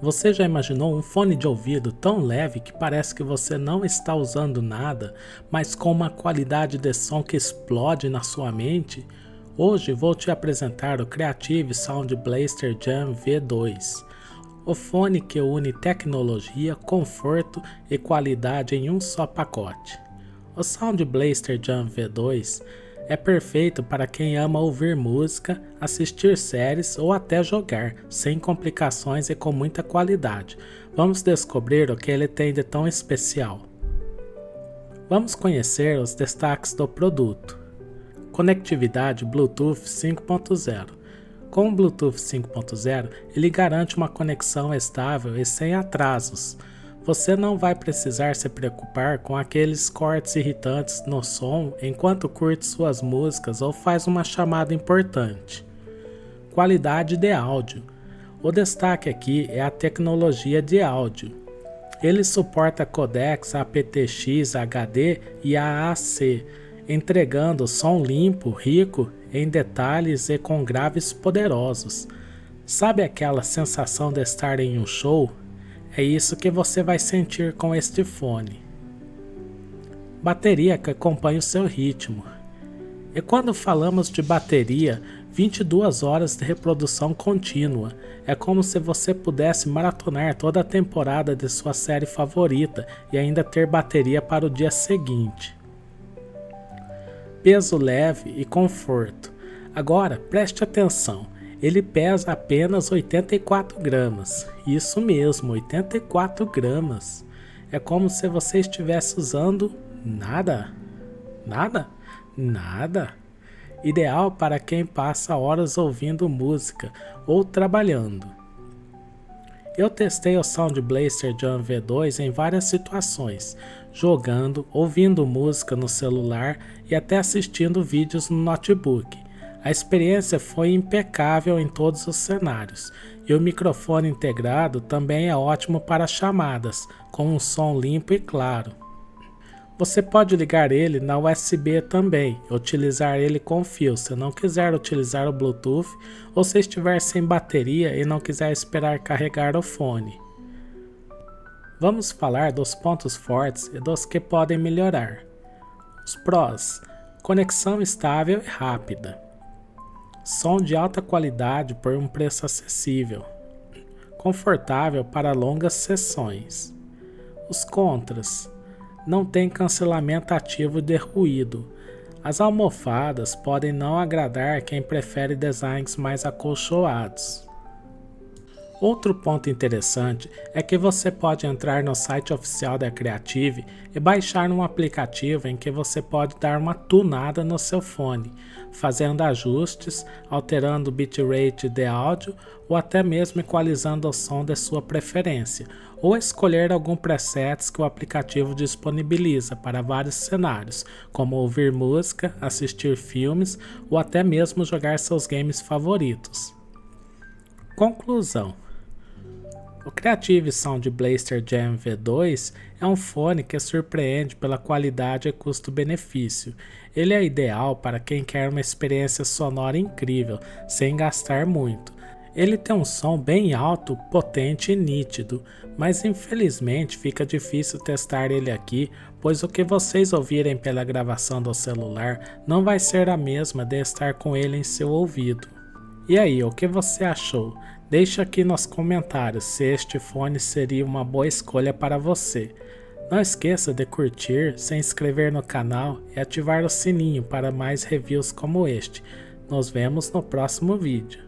Você já imaginou um fone de ouvido tão leve que parece que você não está usando nada, mas com uma qualidade de som que explode na sua mente? Hoje vou te apresentar o Creative Sound Blaster Jam V2, o fone que une tecnologia, conforto e qualidade em um só pacote. O Sound Blaster Jam V2 é perfeito para quem ama ouvir música, assistir séries ou até jogar, sem complicações e com muita qualidade. Vamos descobrir o que ele tem de tão especial. Vamos conhecer os destaques do produto. Conectividade Bluetooth 5.0. Com o Bluetooth 5.0, ele garante uma conexão estável e sem atrasos. Você não vai precisar se preocupar com aqueles cortes irritantes no som enquanto curte suas músicas ou faz uma chamada importante. Qualidade de áudio. O destaque aqui é a tecnologia de áudio. Ele suporta codecs aptX HD e AAC, entregando som limpo, rico em detalhes e com graves poderosos. Sabe aquela sensação de estar em um show? É isso que você vai sentir com este fone. Bateria que acompanha o seu ritmo. E quando falamos de bateria, 22 horas de reprodução contínua. É como se você pudesse maratonar toda a temporada de sua série favorita e ainda ter bateria para o dia seguinte. Peso leve e conforto. Agora preste atenção. Ele pesa apenas 84 gramas. Isso mesmo, 84 gramas. É como se você estivesse usando nada. Nada? Nada. Ideal para quem passa horas ouvindo música ou trabalhando. Eu testei o Sound Blaster Jam V2 em várias situações, jogando, ouvindo música no celular e até assistindo vídeos no notebook. A experiência foi impecável em todos os cenários, e o microfone integrado também é ótimo para chamadas, com um som limpo e claro. Você pode ligar ele na USB também, e utilizar ele com fio se não quiser utilizar o Bluetooth ou se estiver sem bateria e não quiser esperar carregar o fone. Vamos falar dos pontos fortes e dos que podem melhorar. Os prós: conexão estável e rápida. Som de alta qualidade por um preço acessível. Confortável para longas sessões. Os contras: não tem cancelamento ativo de ruído. As almofadas podem não agradar quem prefere designs mais acolchoados. Outro ponto interessante é que você pode entrar no site oficial da Creative e baixar um aplicativo em que você pode dar uma tunada no seu fone, fazendo ajustes, alterando o bitrate de áudio ou até mesmo equalizando o som de sua preferência, ou escolher algum presets que o aplicativo disponibiliza para vários cenários, como ouvir música, assistir filmes ou até mesmo jogar seus games favoritos. Conclusão: o Creative Sound Blaster Jam V2 é um fone que surpreende pela qualidade e custo-benefício. Ele é ideal para quem quer uma experiência sonora incrível, sem gastar muito. Ele tem um som bem alto, potente e nítido, mas infelizmente fica difícil testar ele aqui, pois o que vocês ouvirem pela gravação do celular não vai ser a mesma de estar com ele em seu ouvido. E aí, o que você achou? Deixe aqui nos comentários se este fone seria uma boa escolha para você. Não esqueça de curtir, se inscrever no canal e ativar o sininho para mais reviews como este. Nos vemos no próximo vídeo.